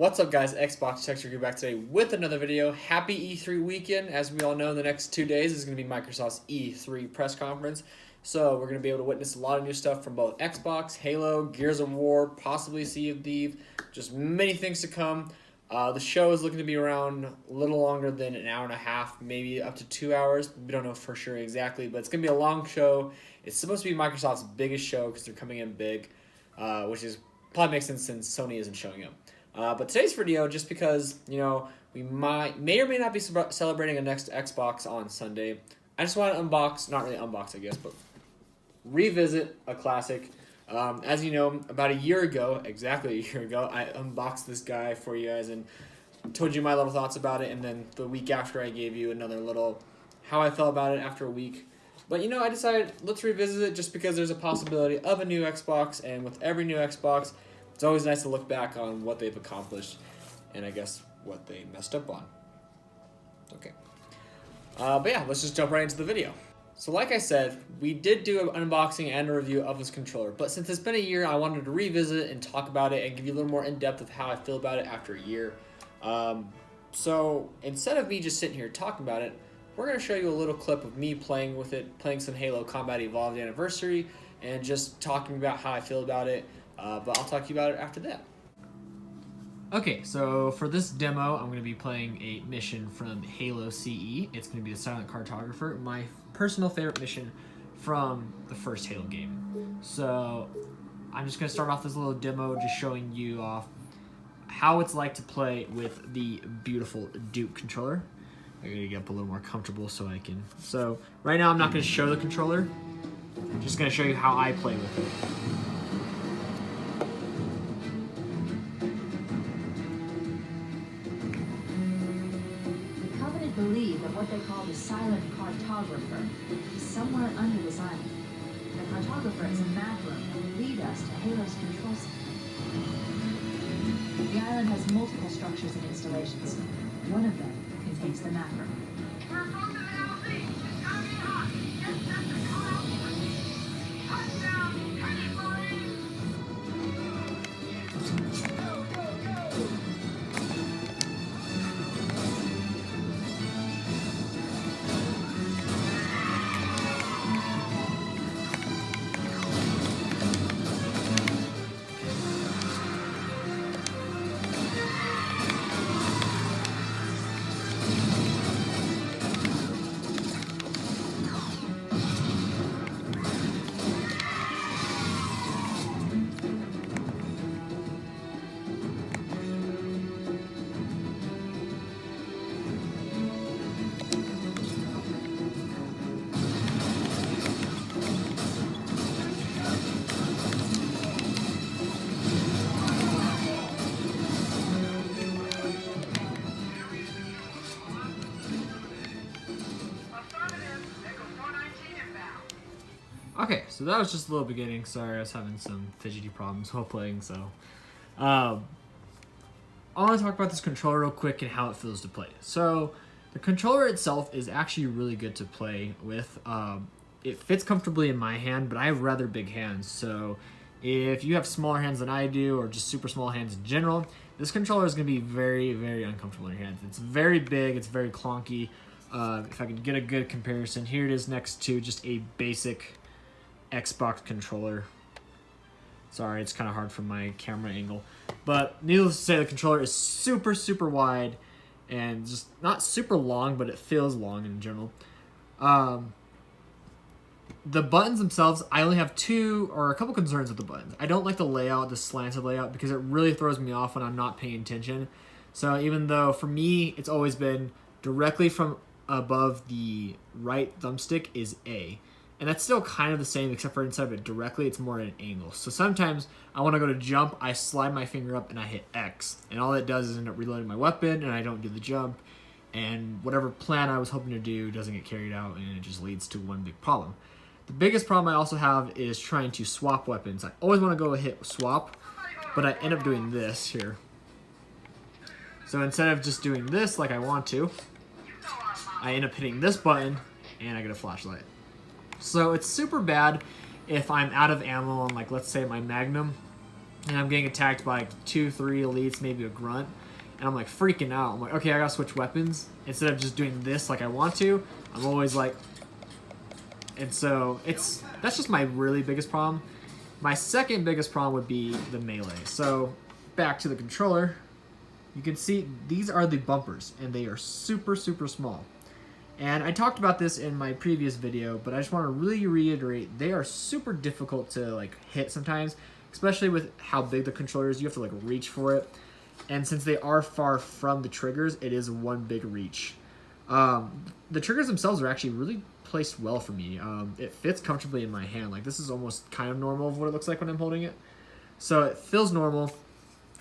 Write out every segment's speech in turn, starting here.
What's up, guys? Xbox Tech Review back today with another video. Happy E3 weekend. As we all know, the next 2 days is going to be Microsoft's E3 press conference. So we're going to be able to witness a lot of new stuff from both Xbox, Halo, Gears of War, possibly Sea of Thieves, just many things to come. The show is looking to be around a little longer than an hour and a half, maybe up to 2 hours. We don't know for sure exactly, but it's going to be a long show. It's supposed to be Microsoft's biggest show because they're coming in big, which is probably makes sense since Sony isn't showing up. But today's video, just because, we may or may not be celebrating a next Xbox on Sunday, I just want to unbox, not really unbox, I guess, but revisit a classic. As you know, about a year ago, exactly a year ago, I unboxed this guy for you guys and told you my little thoughts about it, and then the week after I gave you another little how I felt about it after a week. But, I decided let's revisit it just because there's a possibility of a new Xbox, and with every new Xbox, it's always nice to look back on what they've accomplished and I guess what they messed up on. Okay. But yeah, let's just jump right into the video. So like I said, we did do an unboxing and a review of this controller, but since it's been a year, I wanted to revisit and talk about it and give you a little more in-depth of how I feel about it after a year. So instead of me just sitting here talking about it, we're going to show you a little clip of me playing with it, playing some Halo Combat Evolved Anniversary, and just talking about how I feel about it. But I'll talk to you about it after that. Okay, so for this demo, I'm going to be playing a mission from Halo CE. It's going to be the Silent Cartographer, my personal favorite mission from the first Halo game. So I'm just going to start off this little demo just showing you off how it's like to play with the beautiful Duke controller. I'm going to get up a little more comfortable so I can... So right now I'm not going to show the controller. I'm just going to show you how I play with it. Believe that what they call the Silent Cartographer is somewhere under this island. The Cartographer is a map room that will lead us to Halo's control center. The island has multiple structures and installations. One of them contains the map room. We're approaching LZ. It's gonna be hot. Get set to call out. Touchdown, Penny Marines! Go, go, go! Okay, so that was just a little beginning. Sorry, I was having some fidgety problems while playing, so... I want to talk about this controller real quick and how it feels to play. So, the controller itself is actually really good to play with. It fits comfortably in my hand, but I have rather big hands, so if you have smaller hands than I do, or just super small hands in general, this controller is going to be very, very uncomfortable in your hands. It's very big, it's very clunky. If I can get a good comparison, here it is next to just a basic Xbox controller. Sorry, it's kind of hard from my camera angle. But needless to say, the controller is super, super wide and just not super long, but it feels long in general. The buttons themselves, I only have a couple concerns with the buttons. I don't like the layout, the slanted layout, because it really throws me off when I'm not paying attention. So even though for me, it's always been directly from above the right thumbstick is A. And that's still kind of the same, except for instead of it directly, it's more at an angle. So sometimes I want to go to jump, I slide my finger up and I hit X. And all it does is end up reloading my weapon and I don't do the jump. And whatever plan I was hoping to do doesn't get carried out, and it just leads to one big problem. The biggest problem I also have is trying to swap weapons. I always want to go hit swap, but I end up doing this here. So instead of just doing this like I want to, I end up hitting this button and I get a flashlight. So it's super bad if I'm out of ammo on, like, let's say my Magnum. and I'm getting attacked by like 2-3 elites, maybe a grunt, and I'm like freaking out. I'm like, okay, I gotta switch weapons. Instead of just doing this like I want to, I'm always like, and so that's just my really biggest problem. My second biggest problem would be the melee. So back to the controller, you can see these are the bumpers, and they are super, super small. And I talked about this in my previous video, but I just want to really reiterate, they are super difficult to like hit sometimes, especially with how big the controller is. You have to like reach for it. And since they are far from the triggers, it is one big reach. The triggers themselves are actually really placed well for me. It fits comfortably in my hand. Like this is almost kind of normal of what it looks like when I'm holding it. So it feels normal,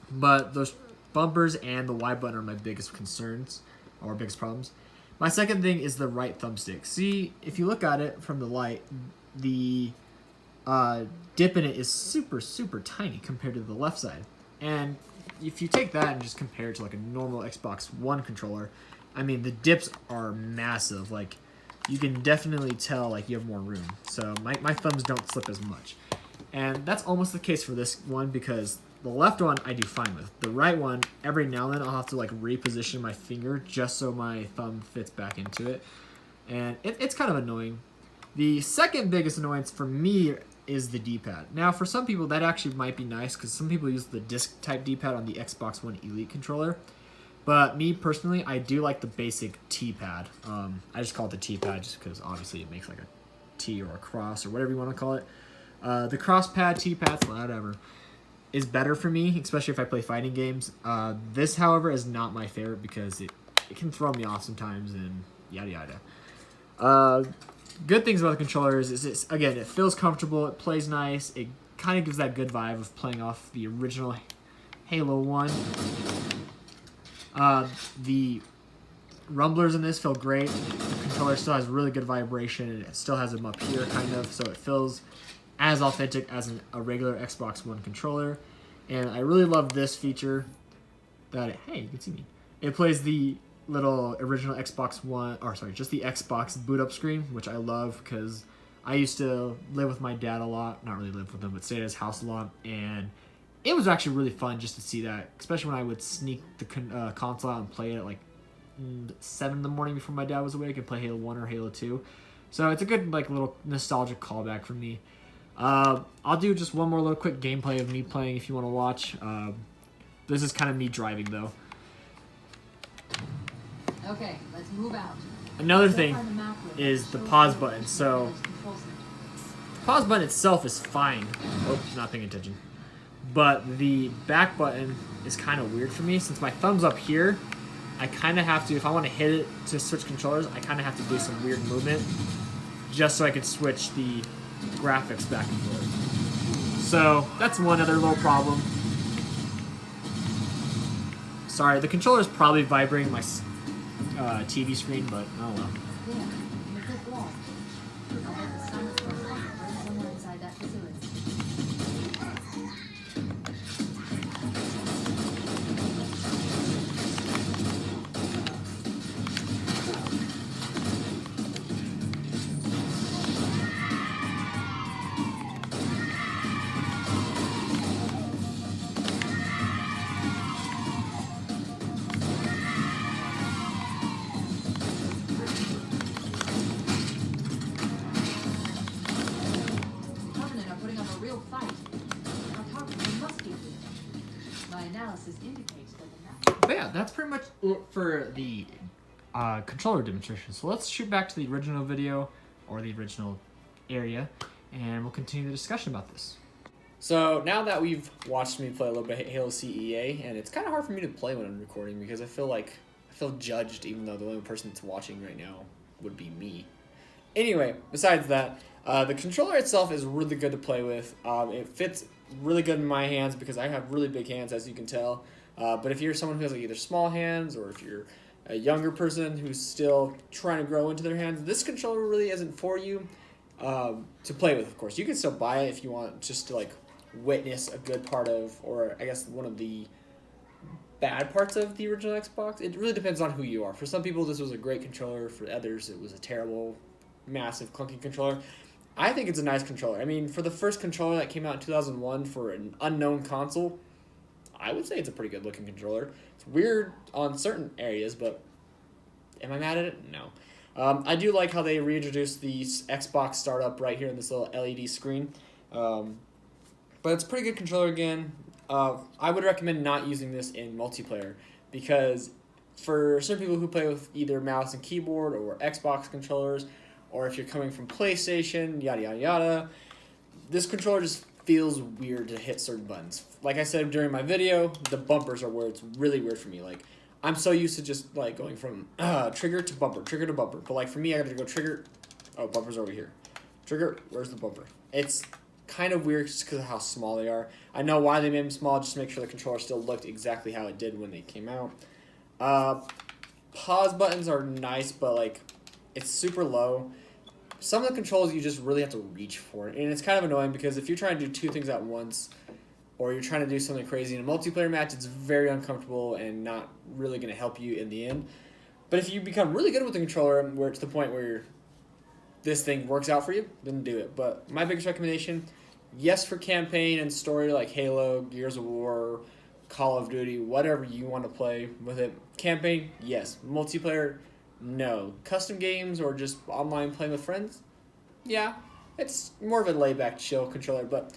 but those bumpers and the Y button are my biggest concerns or biggest problems. My second thing is the right thumbstick. See, if you look at it from the light, the dip in it is super, super tiny compared to the left side. And if you take that and just compare it to like a normal Xbox One controller, I mean, the dips are massive. Like, you can definitely tell like you have more room. So my thumbs don't slip as much. And that's almost the case for this one because the left one I do fine with. The right one, every now and then I'll have to like reposition my finger just so my thumb fits back into it. And it's kind of annoying. The second biggest annoyance for me is the D-pad. Now for some people that actually might be nice because some people use the disc type D-pad on the Xbox One Elite controller. But me personally, I do like the basic T-pad. I just call it the T-pad just because obviously it makes like a T or a cross or whatever you want to call it. The cross pad, T-pad, whatever, is better for me, especially if I play fighting games. This, however, is not my favorite because it can throw me off sometimes and yada yada. Good things about the controllers is again, it feels comfortable, it plays nice, it kind of gives that good vibe of playing off the original Halo 1. The rumblers in this feel great. The controller still has really good vibration and it still has them up here kind of, so it feels as authentic as a regular Xbox One controller. And I really love this feature that hey, you can see me. It plays the little original Xbox One, or sorry, just the Xbox boot up screen, which I love because I used to live with my dad a lot. Not really live with him, but stay at his house a lot. And it was actually really fun just to see that, especially when I would sneak the console out and play it at like 7 in the morning before my dad was awake and play Halo 1 or Halo 2. So it's a good like little nostalgic callback for me. I'll do just one more little quick gameplay of me playing if you want to watch. This is kind of me driving though. Okay, let's move out. Another thing is the pause button. So the pause button itself is fine. Oh, not paying attention. But the back button is kind of weird for me since my thumb's up here. I kind of have to, if I want to hit it to switch controllers, I kind of have to do some weird movement just so I can switch the graphics back and forth. So that's one other little problem. Sorry, the controller is probably vibrating my TV screen, but oh well. Yeah, in the brick wall. I'll bet the sun is right somewhere inside that facility. But yeah, that's pretty much it for the controller demonstration. So let's shoot back to the original video or the original area and we'll continue the discussion about this. So now that we've watched me play a little bit of Halo CEA, and it's kind of hard for me to play when I'm recording because I feel judged even though the only person that's watching right now would be me. Anyway, besides that, the controller itself is really good to play with. It fits really good in my hands because I have really big hands, as you can tell. But if you're someone who has like either small hands or if you're a younger person who's still trying to grow into their hands, this controller really isn't for you to play with, of course. You can still buy it if you want just to like witness a good part of, or I guess one of the bad parts of the original Xbox. It really depends on who you are. For some people, this was a great controller. For others, it was a terrible, massive, clunky controller. I think it's a nice controller. I mean, for the first controller that came out in 2001 for an unknown console, I would say it's a pretty good looking controller. It's weird on certain areas, but am I mad at it? No. I do like how they reintroduced the Xbox startup right here in this little LED screen. But it's a pretty good controller again. I would recommend not using this in multiplayer because for certain people who play with either mouse and keyboard or Xbox controllers, or if you're coming from PlayStation, yada yada yada, this controller just feels weird to hit certain buttons. Like I said during my video, the bumpers are where it's really weird for me. Like, I'm so used to just like going from trigger to bumper, trigger to bumper. But like for me, I gotta go trigger. Oh, bumper's over here. Trigger. Where's the bumper? It's kind of weird just because of how small they are. I know why they made them small, just to make sure the controller still looked exactly how it did when they came out. Pause buttons are nice, but like it's super low. Some of the controls you just really have to reach for it, and it's kind of annoying because if you're trying to do two things at once, or you're trying to do something crazy in a multiplayer match, it's very uncomfortable and not really going to help you in the end. But if you become really good with the controller, where it's the point where this thing works out for you, then do it. But my biggest recommendation, yes, for campaign and story like Halo, Gears of War, Call of Duty, whatever you want to play with it. Campaign, yes. Multiplayer, no. Custom games or just online playing with friends, yeah. It's more of a laid-back, chill controller, but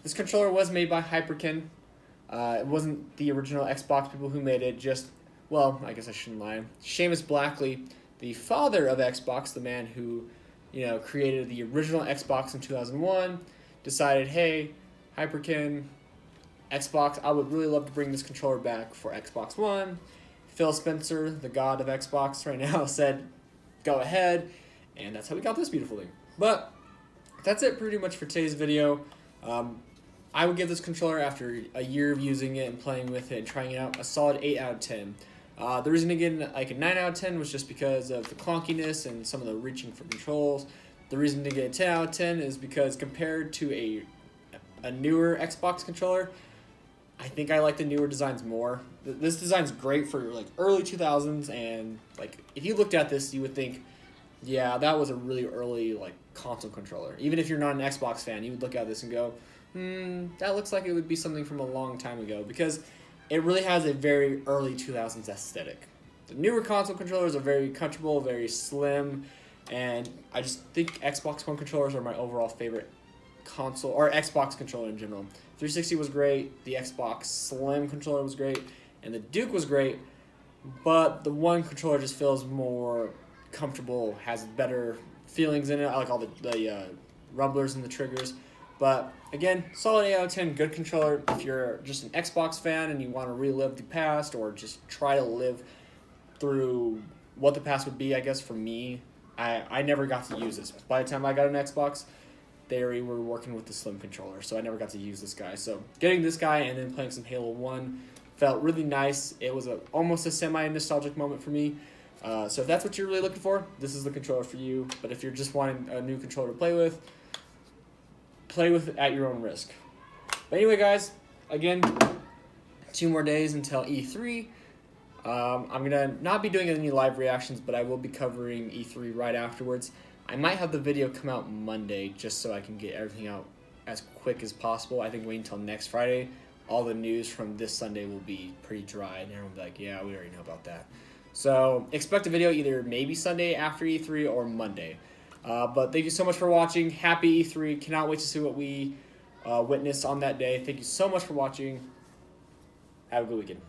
this controller was made by Hyperkin. It wasn't the original Xbox people who made it, just, well, I guess I shouldn't lie. Seamus Blackley, the father of Xbox, the man who, created the original Xbox in 2001, decided, hey, Hyperkin, Xbox, I would really love to bring this controller back for Xbox One. Phil Spencer, the god of Xbox right now, said, go ahead, and that's how we got this beautiful thing. But that's it pretty much for today's video. I would give this controller, after a year of using it and playing with it and trying it out, a solid 8 out of 10. The reason again like a 9 out of 10 was just because of the clunkiness and some of the reaching for controls. The reason to get a 10 out of 10 is because compared to a newer Xbox controller, I think I like the newer designs more. This design's great for like early 2000s, and like if you looked at this, you would think, yeah, that was a really early like console controller. Even if you're not an Xbox fan, you would look at this and go, that looks like it would be something from a long time ago, because it really has a very early 2000s aesthetic. The newer console controllers are very comfortable, very slim, and I just think Xbox One controllers are my overall favorite console, or Xbox controller in general. 360 was great, the Xbox Slim controller was great, and the Duke was great, but the One controller just feels more comfortable, has better feelings in it. I like all the rumblers and the triggers. But again, solid 8 out of 10, good controller. If you're just an Xbox fan and you want to relive the past, or just try to live through what the past would be, I guess for me, I never got to use this. By the time I got an Xbox, they were working with the Slim controller, so I never got to use this guy. So getting this guy and then playing some Halo 1 felt really nice. It was almost a semi-nostalgic moment for me. So if that's what you're really looking for, this is the controller for you. But if you're just wanting a new controller to play with it at your own risk. But anyway, guys, again, 2 more days until E3. I'm going to not be doing any live reactions, but I will be covering E3 right afterwards. I might have the video come out Monday just so I can get everything out as quick as possible. I think waiting until next Friday, all the news from this Sunday will be pretty dry, and everyone will be like, yeah, we already know about that. So expect a video either maybe Sunday after E3 or Monday. But thank you so much for watching. Happy E3. Cannot wait to see what we witness on that day. Thank you so much for watching. Have a good weekend.